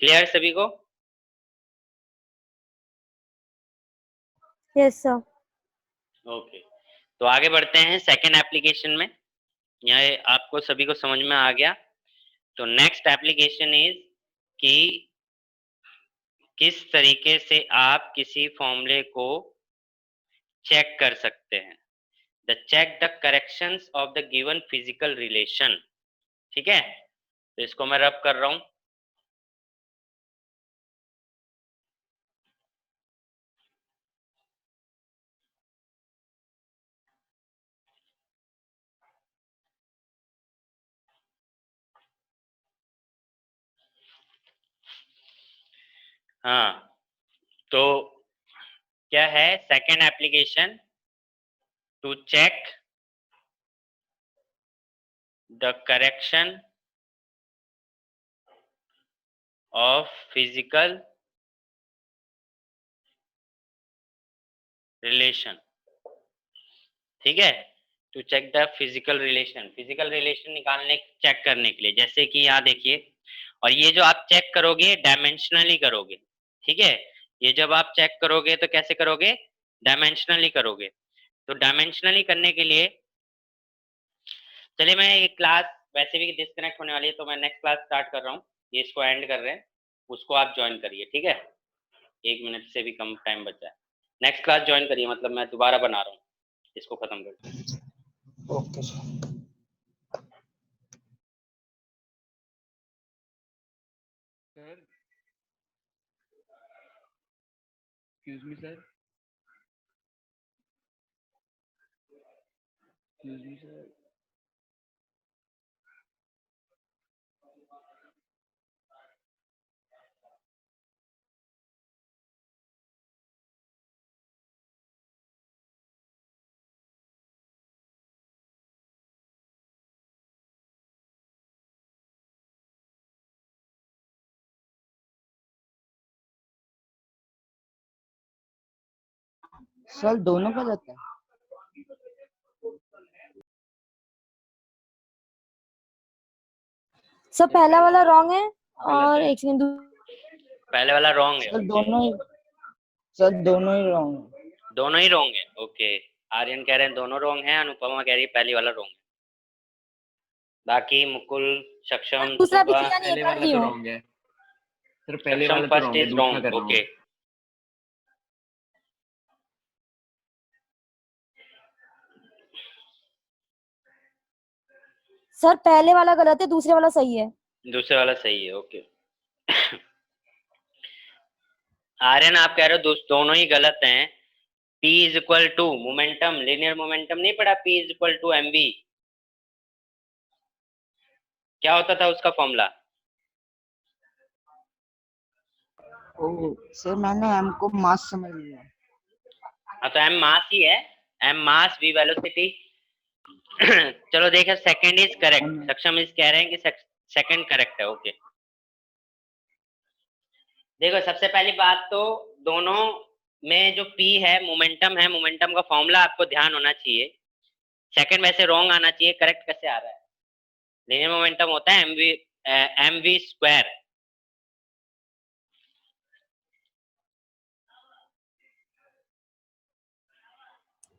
A: क्लियर सभी को?
B: Yes sir.
A: ओके, तो आगे बढ़ते हैं सेकेंड एप्लीकेशन में। यह आपको सभी को समझ में आ गया। तो नेक्स्ट एप्लीकेशन इज कि किस तरीके से आप किसी फॉर्मूले को चेक कर सकते हैं। The check the corrections of the given physical relation. ठीक है, तो इसको मैं रब कर रहा हूं। हाँ, तो क्या है second application? To check the correction of physical relation. ठीक है, to check the physical relation, physical relation निकालने चेक करने के लिए। जैसे कि यहाँ देखिए, और ये जो आप चेक करोगे डायमेंशनली करोगे। ठीक है, ये जब आप चेक करोगे तो कैसे करोगे? डायमेंशनली करोगे। तो डायमेंशनली करने के लिए चलिए, मैं ये क्लास वैसे भी डिस्कनेक्ट होने वाली है, तो मैं नेक्स्ट क्लास स्टार्ट कर रहा हूँ। ये इसको एंड कर रहे हैं, उसको आप ज्वाइन करिए। ठीक है, 1 मिनट से भी कम टाइम बचा है। नेक्स्ट क्लास ज्वाइन करिए, मतलब मैं दोबारा बना रहा हूँ, इसको खत्म कर।
C: Okay sir.
D: Sir, excuse me sir, excuse me sir.
C: Sir दोनों गलत है।
B: सर पहला वाला रॉन्ग है और
A: है।
B: एक सेकंड
A: पहले वाला रॉन्ग है।
C: Sir
A: okay।
C: दोनों ही रॉन्ग है।
A: दोनों ही रॉन्ग है। ओके, आर्यन कह रहे हैं दोनों रॉन्ग है, अनुपमा कह रही है पहली वाला रॉन्ग है। बाकी मुकुल, सक्षम,
B: दूसरा भी
A: सुबह।
B: किया नहीं है,
D: पहले
B: कर
D: वाला
B: रही
D: तो
B: हूँ।
D: रॉन्ग है सर, पहले
A: सक्षम
D: वाला तो
A: फर्स्ट
D: रॉन्ग है,
A: इज
D: दूसरा
A: रॉन्ग।
D: कर रहा हूँ।
A: ओके,
B: सर पहले वाला गलत है, दूसरे वाला सही है।
A: दूसरे वाला सही है। ओके आर्यन आप कह रहे हो दोनों ही गलत हैं। P is equal to momentum, linear momentum नहीं पढ़ा? P is equal to mv। क्या होता था उसका फॉर्मूला?
C: ओ सर मैंने एम को मास समझ लिया।
A: हाँ, तो m मास ही है। m मास v वेलोसिटी। चलो देखो, सेकंड इज करेक्ट। सक्षम इज कह रहे हैं कि सेकंड करेक्ट है। ओके, देखो सबसे पहली बात तो दोनों में जो P है मोमेंटम है, मोमेंटम का फॉर्मूला आपको ध्यान होना चाहिए। सेकंड वैसे रॉन्ग आना चाहिए, करेक्ट कैसे आ रहा है? लीनियर मोमेंटम होता है mv स्क्वायर।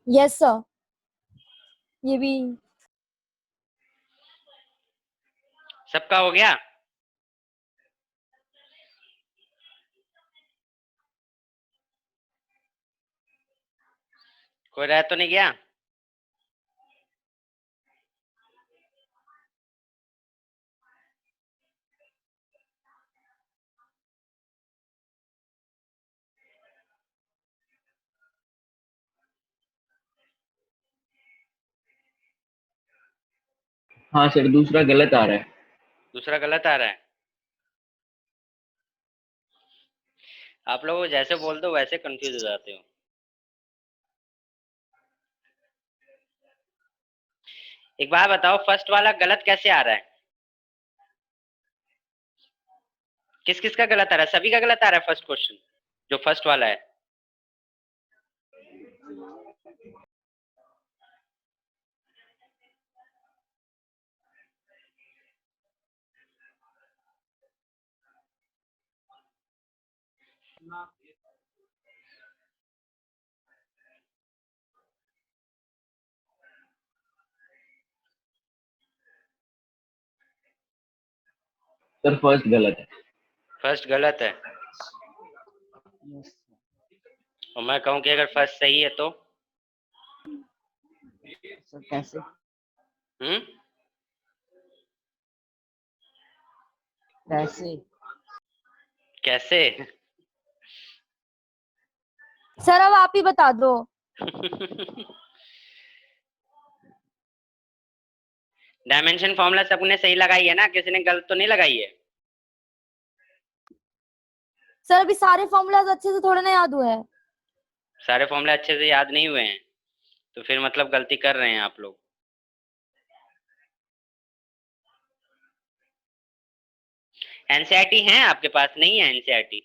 B: यस सर, ये भी।
A: सबका हो गया? कोई रह तो नहीं गया?
D: हाँ सर, दूसरा गलत आ रहा है।
A: दूसरा गलत आ रहा है। आप लोग जैसे बोल दो वैसे कंफ्यूज हो जाते हो। एक बात बताओ, फर्स्ट वाला गलत कैसे आ रहा है? किस किस का गलत आ रहा है? सभी का गलत आ रहा है फर्स्ट क्वेश्चन, जो फर्स्ट वाला है।
D: सर फर्स्ट गलत है।
A: फर्स्ट गलत है
C: यस
A: और मैं कहूँ कि अगर फर्स्ट सही है तो
C: सर कैसे कैसे
A: कैसे
B: सर अब आप ही बता दो।
A: डायमेंशन फॉर्मूला सबने सही लगाई है ना, किसी ने गलत तो नहीं लगाई है?
B: सर अभी सारे फॉर्मूलाज अच्छे से थोड़े ना याद हुए हैं।
A: सारे फॉर्मूले अच्छे से याद नहीं हुए हैं तो फिर मतलब गलती कर रहे हैं आप लोग। एनसीईआरटी है आपके पास? नहीं है एनसीईआरटी?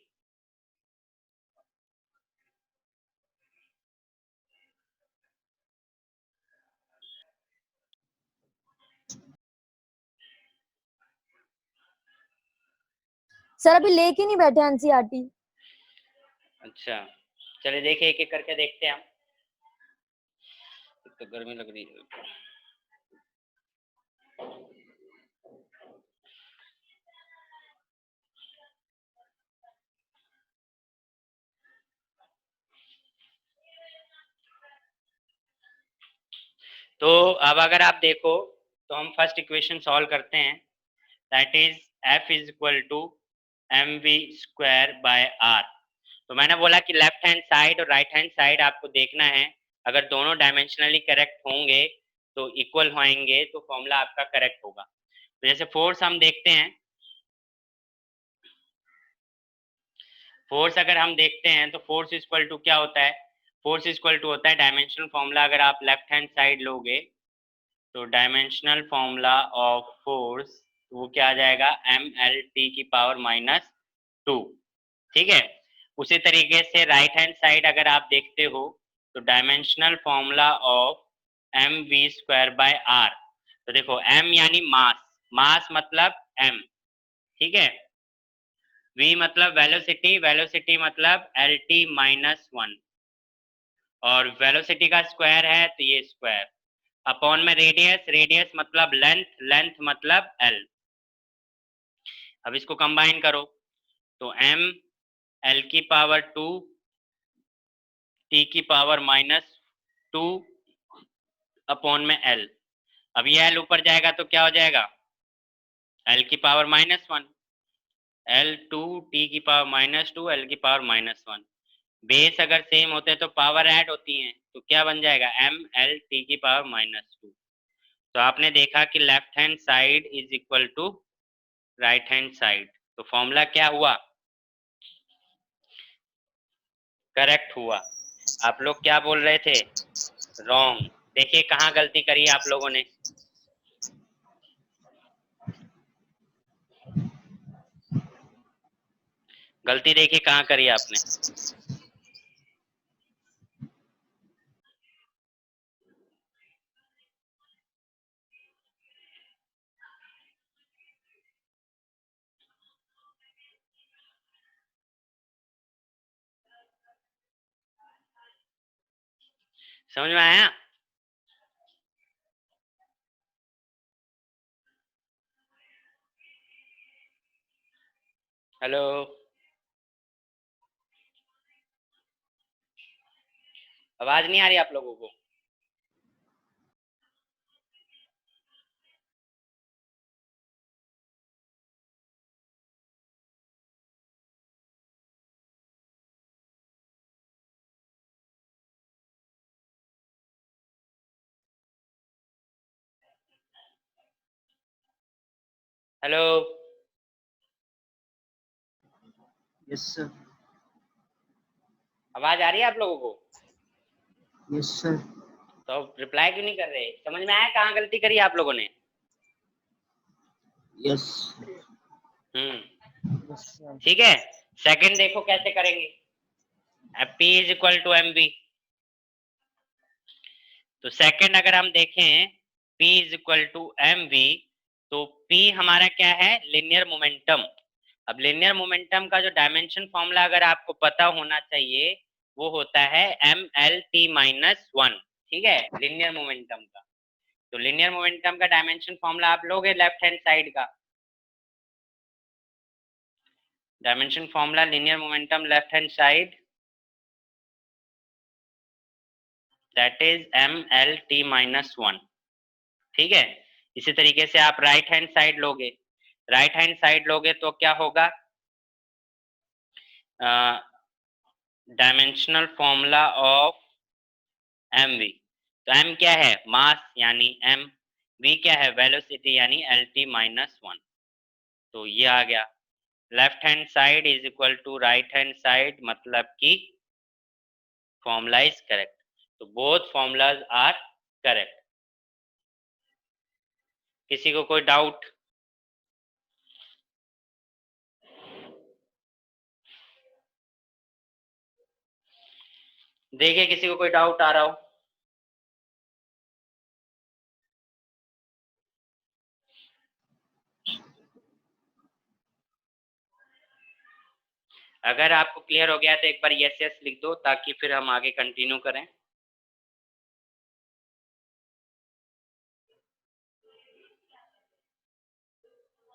B: सर अभी लेके नहीं बैठे एनसीईआरटी।
A: अच्छा चलिए देखिए, एक एक करके देखते हैं हम। तो गर्मी लग रही है। तो अब अगर आप देखो तो हम फर्स्ट इक्वेशन सॉल्व करते हैं, that is f is equal to mv²/r। तो मैंने बोला कि लेफ्ट हैंड साइड और राइट हैंड साइड आपको देखना है, अगर दोनों डायमेंशनली करेक्ट होंगे तो इक्वल होंगे तो फॉर्मूला आपका करेक्ट होगा। तो जैसे फोर्स हम देखते हैं, फोर्स अगर हम देखते हैं तो फोर्स इक्वल टू क्या होता है? फोर्स इक्वल टू होता है डायमेंशनल फॉर्मूला, अगर आप लेफ्ट हैंड साइड लोगे तो डायमेंशनल फॉर्मूला ऑफ फोर्स वो क्या आ जाएगा? mL/-2। ठीक है, उसी तरीके से राइट हैंड साइड अगर आप देखते हो तो डायमेंशनल फॉर्मूला ऑफ mv²/r। तो देखो m यानी मास, मास मतलब m, ठीक है, v मतलब वेलोसिटी, वेलोसिटी मतलब LT-1 और वेलोसिटी का स्क्वायर है तो ये स्क्वायर अपॉन में रेडियस, रेडियस मतलब लेंथ, लेंथ मतलब l। अब इसको कंबाइन करो तो m L/2 T⁻⁻2 अपॉन में l। अब ये l ऊपर जाएगा तो क्या हो जाएगा? L⁻⁻1 L2 T⁻⁻2 L⁻⁻1। Base अगर सेम होते तो पावर ऐड होती हैं तो क्या बन जाएगा? mL/-2। तो आपने देखा कि left hand side is equal to right hand side, तो फॉर्मूला क्या हुआ? करेक्ट हुआ। आप लोग क्या बोल रहे थे? रॉन्ग। देखिए कहाँ गलती करी आप लोगों ने। गलती देखिए कहाँ करी आपने। समझ में आया? हेलो, आवाज नहीं आ रही आप लोगों को? हेलो,
C: यस सर
A: आवाज आ रही है आप लोगों को?
C: यस सर
A: तो रिप्लाई क्यों नहीं कर रहे? समझ में आया कहाँ गलती करी आप लोगों ने?
C: यस यस सर
A: ठीक है, सेकंड देखो कैसे करेंगे। P is equal to mv। तो सेकंड अगर हम देखें P is equal to mv, तो P हमारा क्या है? Linear momentum. अब लिनियर मोमेंटम का जो डायमेंशन फॉर्मूला अगर आपको पता होना चाहिए वो होता है MLT-1, ठीक है, लिनियर मोमेंटम का। तो लिनियर मोमेंटम का डायमेंशन फॉर्मूला आप लोगे लेफ्ट हैंड साइड का, dimension formula linear momentum left hand side, that is MLT-1, ठीक है। इसी तरीके से आप राइट हैंड साइड लोगे, राइट हैंड साइड लोगे तो क्या होगा, डायमेंशनल फॉर्मूला ऑफ mv। तो m क्या है, मास यानी m, v क्या है, वेलोसिटी यानी LT-1। तो ये आ गया, left hand side is equal to right hand side, मतलब कि फॉर्मूला इज करेक्ट। तो बोथ फॉर्मूलाज आर करेक्ट। किसी को कोई डाउट? देखिए किसी को कोई डाउट आ रहा हो? अगर आपको क्लियर हो गया तो एक बार यस यस लिख दो ताकि फिर हम आगे कंटिन्यू करें।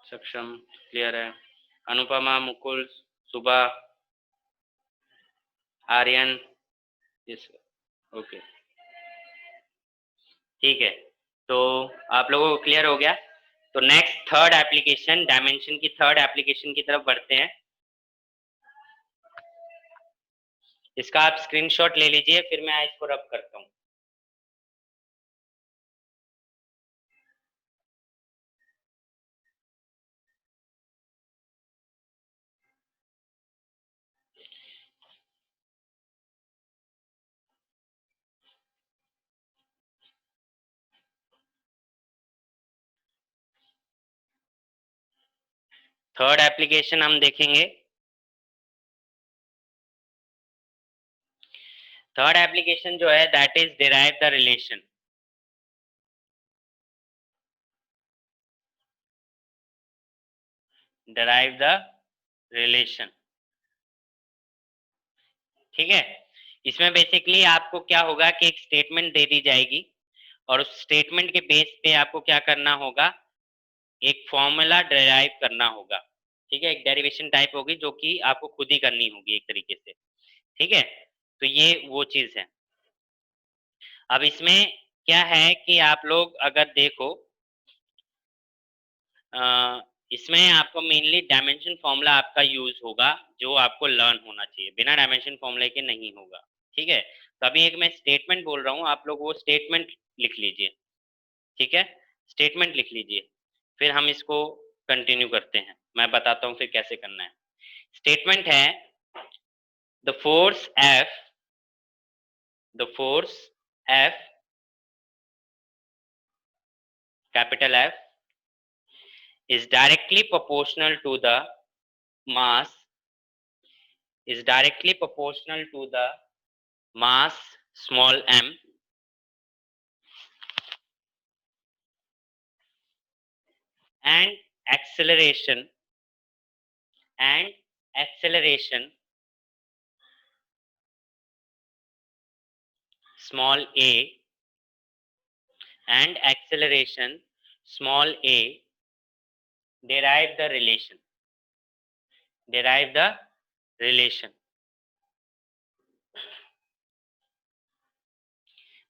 A: सक्षम क्लियर है, अनुपमा, मुकुल, सुबह, आर्यन, यस, ओके, ठीक है। तो आप लोगों को क्लियर हो गया। तो नेक्स्ट थर्ड एप्लीकेशन, डायमेंशन की थर्ड एप्लीकेशन की तरफ बढ़ते हैं। इसका आप स्क्रीनशॉट ले लीजिए, फिर मैं इसको रब करता हूँ। थर्ड एप्लीकेशन हम देखेंगे। थर्ड एप्लीकेशन जो है that is derive the relation. Derive the relation, ठीक है। इसमें बेसिकली आपको क्या होगा कि एक स्टेटमेंट दे दी जाएगी और उस स्टेटमेंट के बेस पे आपको क्या करना होगा, एक फॉर्मूला डिराइव करना होगा, ठीक है। एक डेरिवेशन टाइप होगी जो कि आपको खुद ही करनी होगी एक तरीके से, ठीक है। तो ये वो चीज है। अब इसमें क्या है कि आप लोग अगर देखो, इसमें आपको मेनली डायमेंशन फॉर्मूला आपका यूज होगा जो आपको लर्न होना चाहिए, बिना डायमेंशन फॉर्मूले के नहीं होगा, ठीक है। तो अभी एक मैं स्टेटमेंट बोल रहा हूँ, आप लोग वो स्टेटमेंट लिख लीजिए, ठीक है। स्टेटमेंट लिख लीजिए, फिर हम इसको कंटिन्यू करते हैं, मैं बताता हूँ फिर कैसे करना है। स्टेटमेंट है the force F, capital F, is directly proportional to the mass, is directly proportional to the mass small m, and acceleration small a, and acceleration small a, derive the relation, derive the relation,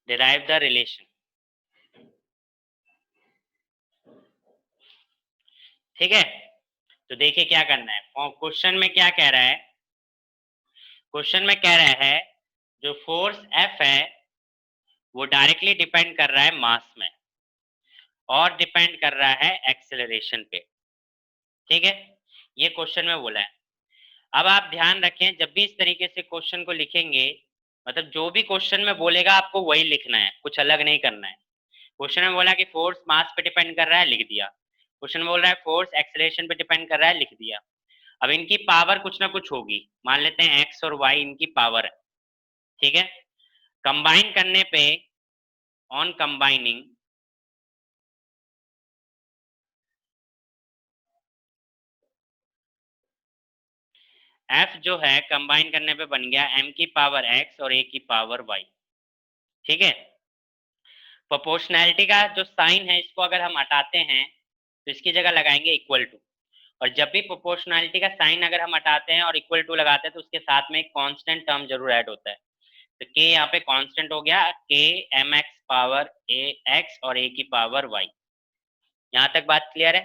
A: derive the relation, ठीक है। तो देखिए क्या करना है, question में क्या कह रहा है, क्वेश्चन में कह रहा है जो फोर्स F है वो डायरेक्टली डिपेंड कर रहा है मास में और डिपेंड कर रहा है एक्सेलरेशन पे, ठीक है। ये क्वेश्चन में बोला है। अब आप ध्यान रखें, जब भी इस तरीके से क्वेश्चन को लिखेंगे, मतलब जो भी क्वेश्चन में बोलेगा आपको वही लिखना है, कुछ अलग नहीं करना है। क्वेश्चन में बोला कि फोर्स मास पे डिपेंड कर रहा है, लिख दिया। क्वेश्चन में बोल रहा है फोर्स एक्सेलरेशन पे डिपेंड कर रहा है, लिख दिया। अब इनकी पावर कुछ ना कुछ होगी, मान लेते हैं एक्स और वाई इनकी पावर है, ठीक है। कंबाइन करने पे, ऑन कंबाइनिंग, f जो है कंबाइन करने पे बन गया m की पावर x और a की पावर y। ठीक है, प्रोपोर्शनैलिटी का जो साइन है इसको अगर हम हटाते हैं तो इसकी जगह लगाएंगे इक्वल टू, और जब भी प्रोपोर्शनैलिटी का साइन अगर हम हटाते हैं और इक्वल टू लगाते हैं तो उसके साथ में एक कांस्टेंट टर्म जरूर ऐड होता है। तो k यहाँ पे कांस्टेंट हो गया, k mx power a x और a की पावर y। यहां तक बात क्लियर है?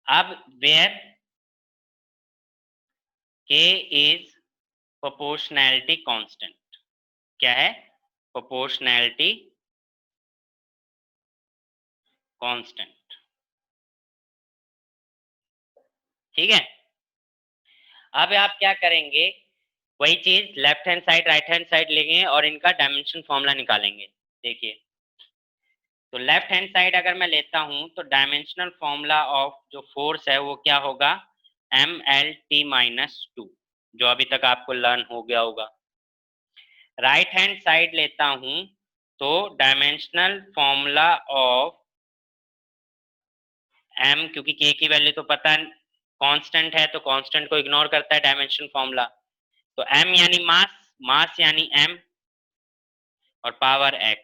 A: अब where k is proportionality constant, क्या है? Proportionality constant. ठीक है, अब आप क्या करेंगे, वही चीज left hand side right hand side लेंगे और इनका डायमेंशन फॉर्मूला निकालेंगे। देखिए, तो लेफ्ट हैंड साइड अगर मैं लेता हूं तो डायमेंशनल फॉर्मूला ऑफ जो फोर्स है वो क्या होगा, MLT-2, जो अभी तक आपको लर्न हो गया होगा। राइट हैंड साइड लेता हूं तो डायमेंशनल फॉर्मूला ऑफ m, क्योंकि k की वैल्यू तो पता कांस्टेंट है तो कांस्टेंट को इग्नोर करता है डायमेंशन फॉर्मूला, तो m यानी मास, मास यानी m और पावर x,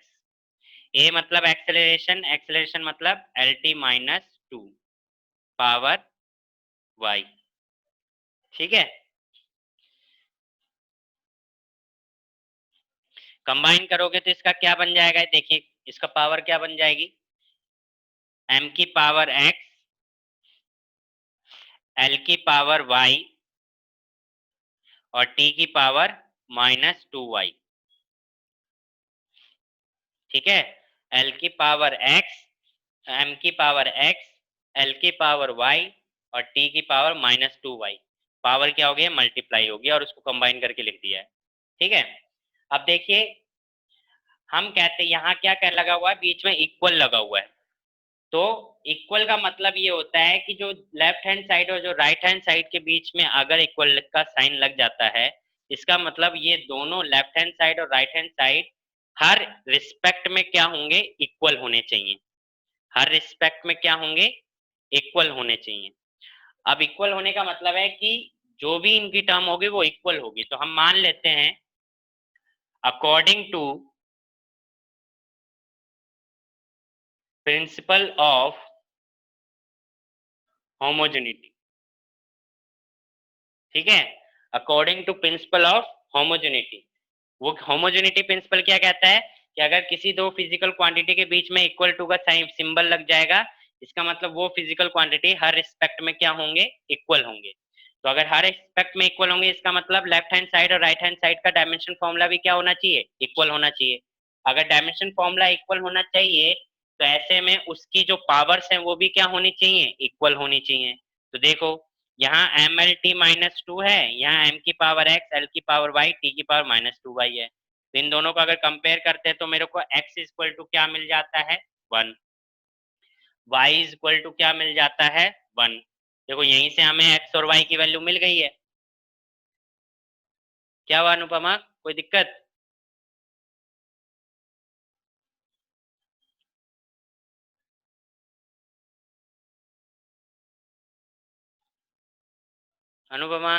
A: a मतलब एक्सेलरेशन, एक्सेलरेशन मतलब LT-2 पावर y। ठीक है, कंबाइन करोगे तो इसका क्या बन जाएगा, देखिए इसका पावर क्या बन जाएगी, m की पावर x, l की पावर y और t की पावर -2y। ठीक है, l की पावर x, m की पावर x, l की पावर y और t की पावर -2y। पावर क्या हो गया, मल्टीप्लाई हो गया और उसको कंबाइन करके लिख दिया है। ठीक है, अब देखिए हम कहते हैं यहाँ क्या कर लगा हुआ है, बीच में इक्वल लगा हुआ है, तो इक्वल का मतलब ये होता है कि जो लेफ्ट हैंड साइड और जो राइट हैंड साइड के बीच में अगर इक्वल का साइन लग जाता है, इसका मतलब ये दोनों लेफ्ट हैंड साइड और राइट हैंड साइड हर रिस्पेक्ट में क्या होंगे, इक्वल होने चाहिए। हर रिस्पेक्ट में क्या होंगे, इक्वल होने चाहिए। अब इक्वल होने का मतलब है कि जो भी इनकी टर्म होगी वो इक्वल होगी। तो हम मान लेते हैं according to principle of homogeneity. ठीक है, according to principle of homogeneity, वो होमोजेनिटी प्रिंसिपल क्या कहता है कि अगर किसी दो फिजिकल क्वांटिटी के बीच में इक्वल टू का साइन सिंबल लग जाएगा, इसका मतलब वो फिजिकल क्वांटिटी हर रिस्पेक्ट में क्या होंगे, इक्वल होंगे। तो अगर हर रिस्पेक्ट में इक्वल होंगे इसका मतलब लेफ्ट हैंड साइड और राइट हैंड साइड का डायमेंशन फॉर्मूला भी क्या होना चाहिए, इक्वल होना चाहिए। अगर डायमेंशन फॉर्मूला इक्वल होना चाहिए तो ऐसे में उसकी जो पावर्स हैं वो भी क्या होनी चाहिए, इक्वल होनी चाहिए। तो देखो यहाँ MLT-2 है, यहाँ m की पावर x, l की पावर y, t की पावर -2y है। तो इन दोनों को अगर कंपेयर करते हैं तो मेरे को x इक्वल टू क्या मिल जाता है, 1, y इक्वल टू क्या मिल जाता है, 1। देखो यहीं से हमें x और y की वैल्यू मिल गई है। क्या हुआ अनुपमा, कोई दिक्कत? अनुपमा,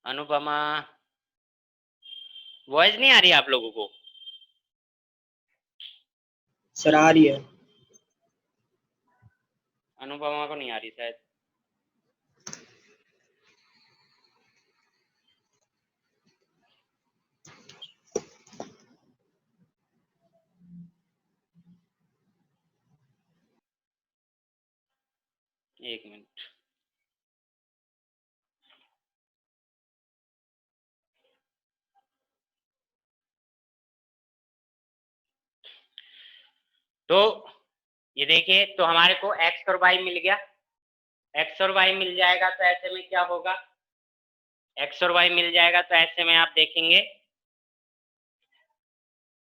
A: अनुपमा, वॉइस नहीं आ रही आप लोगों को?
E: सर आ रही है।
A: अनुपमा को नहीं आ रही शायद। एक मिनट। तो ये देखिए, तो हमारे को x और y मिल गया, x और y मिल जाएगा तो ऐसे में क्या होगा, x और y मिल जाएगा तो ऐसे में आप देखेंगे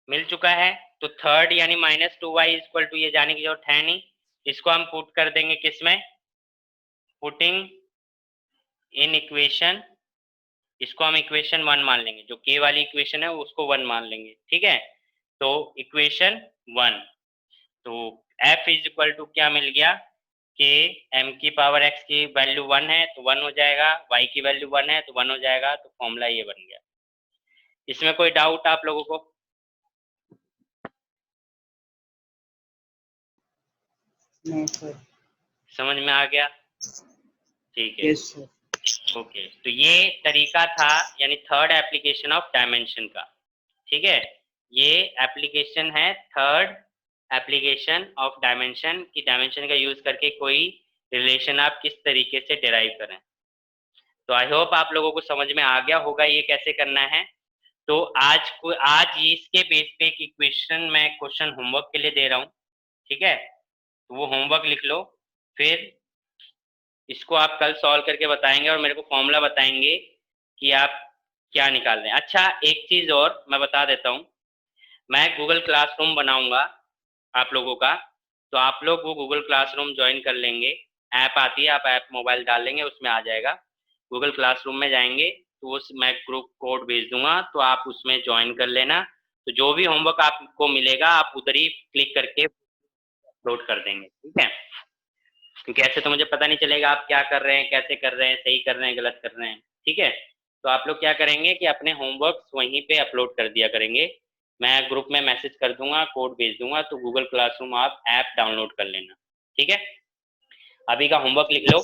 A: मिल चुका है। तो थर्ड यानी -2y इक्वल टू, ये जाने की जरूरत है नहीं, इसको हम पुट कर देंगे किसमें, पुटिंग इन इक्वेशन इसको हम इक्वेशन 1 मान लेंगे, जो k वाली इक्वेशन है उसको 1 मान लेंगे, ठीक है। तो इक्वेशन 1, तो f इज इक्वल टू क्या मिल गया, k m की पावर x की वैल्यू 1 है तो 1 हो जाएगा, y की वैल्यू 1 है तो 1 हो जाएगा, तो फॉर्मूला ये बन गया। इसमें कोई डाउट आप लोगों को?
C: नहीं सर।
A: समझ में आ गया? ठीक है,
C: यस सर।
A: ओके। तो ये तरीका था, यानी थर्ड एप्लीकेशन ऑफ डायमेंशन का, ठीक है। ये एप्लीकेशन है थर्ड एप्लीकेशन ऑफ डायमेंशन, की डायमेंशन का यूज करके कोई रिलेशन आप किस तरीके से डिराइव करें। तो आई होप आप लोगों को समझ में आ गया होगा ये कैसे करना है। तो आज इसके बेस पे एक इक्वेशन मैं क्वेश्चन होमवर्क के लिए दे रहा हूँ, ठीक है। तो वो होमवर्क लिख लो, फिर इसको आप कल सॉल्व करके बताएंगे और मेरे को फॉर्मूला बताएंगे कि आप क्या निकाल रहे हैं। अच्छा, एक चीज और मैं बता देता हूँ, मैं गूगल क्लासरूम बनाऊंगा आप लोगों का, तो आप लोग वो गूगल क्लासरूम ज्वाइन कर लेंगे। ऐप आती है, आप ऐप मोबाइल डाल लेंगे, उसमें आ जाएगा। गूगल क्लासरूम में जाएंगे तो उस मैं ग्रुप कोड भेज दूंगा, तो आप उसमें ज्वाइन कर लेना। तो जो भी होमवर्क आपको मिलेगा आप उधर ही क्लिक करके अपलोड कर देंगे, ठीक है। क्योंकि ऐसे तो मुझे पता नहीं चलेगा आप क्या कर रहे हैं, कैसे कर रहे हैं, सही कर रहे हैं, गलत कर रहे हैं, ठीक है। तो आप लोग क्या करेंगे कि अपने होमवर्क वहीं पे अपलोड कर दिया करेंगे, मैं ग्रुप में मैसेज कर दूंगा, कोड भेज दूंगा, तो गूगल क्लासरूम आप ऐप डाउनलोड कर लेना, ठीक है। अभी का होमवर्क लिख लो।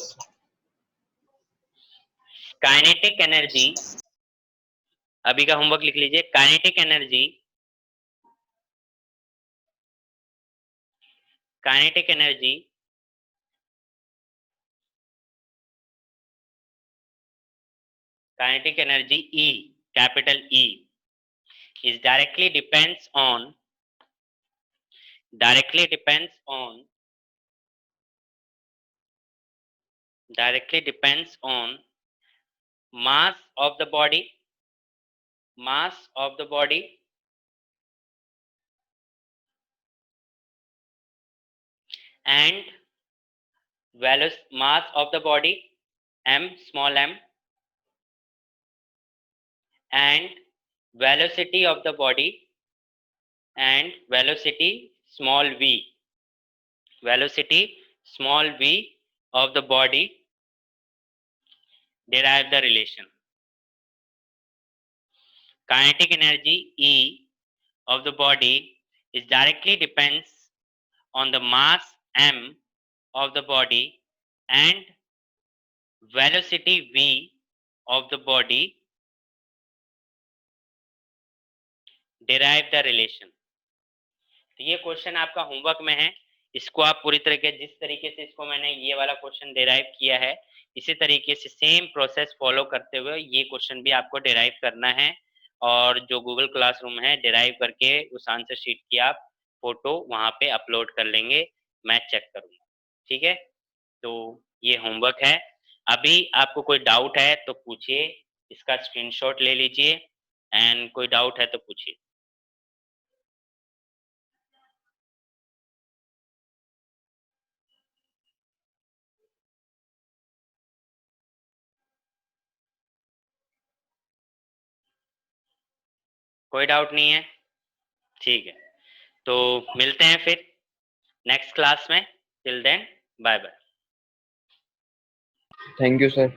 A: काइनेटिक एनर्जी, अभी का होमवर्क लिख लीजिए। Kinetic energy, kinetic energy kinetic energy E, capital E, is directly depends on mass of the body, and mass of the body, m, small m, and velocity of the body, and velocity small v, of the body, derive the relation. Kinetic energy E of the body is directly depends on the mass m of the body and velocity v of the body, derive the relation. तो ये question आपका homework में है, इसको आप पूरी तरीके, जिस तरीके से इसको मैंने ये वाला क्वेश्चन डिराइव किया है, इसी तरीके से सेम प्रोसेस फॉलो करते हुए ये क्वेश्चन भी आपको डिराइव करना है। और जो गूगल क्लासरूम है, डिराइव करके उस आंसर शीट की आप फोटो वहां पे अपलोड कर लेंगे, मैं चेक करूंगा, ठीक है। तो ये होमवर्क है। अभी आपको कोई डाउट है तो पूछिए, इसका स्क्रीनशॉट ले लीजिए, एंड कोई डाउट है तो पूछिए। कोई डाउट नहीं है, ठीक है। तो मिलते हैं फिर नेक्स्ट क्लास में। Till then, bye bye.
D: Thank you sir.